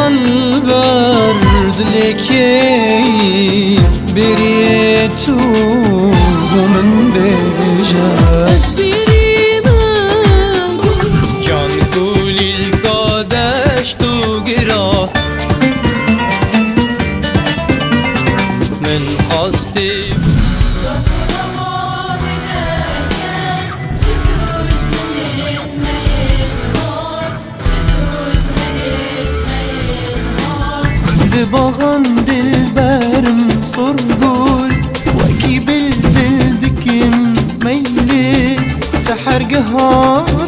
البرد لكي بريتو من بجاز جان كل القادش تقرا من خاستي باغان dilberim sorgul وكي بالبلدكم ميلي سحر قهار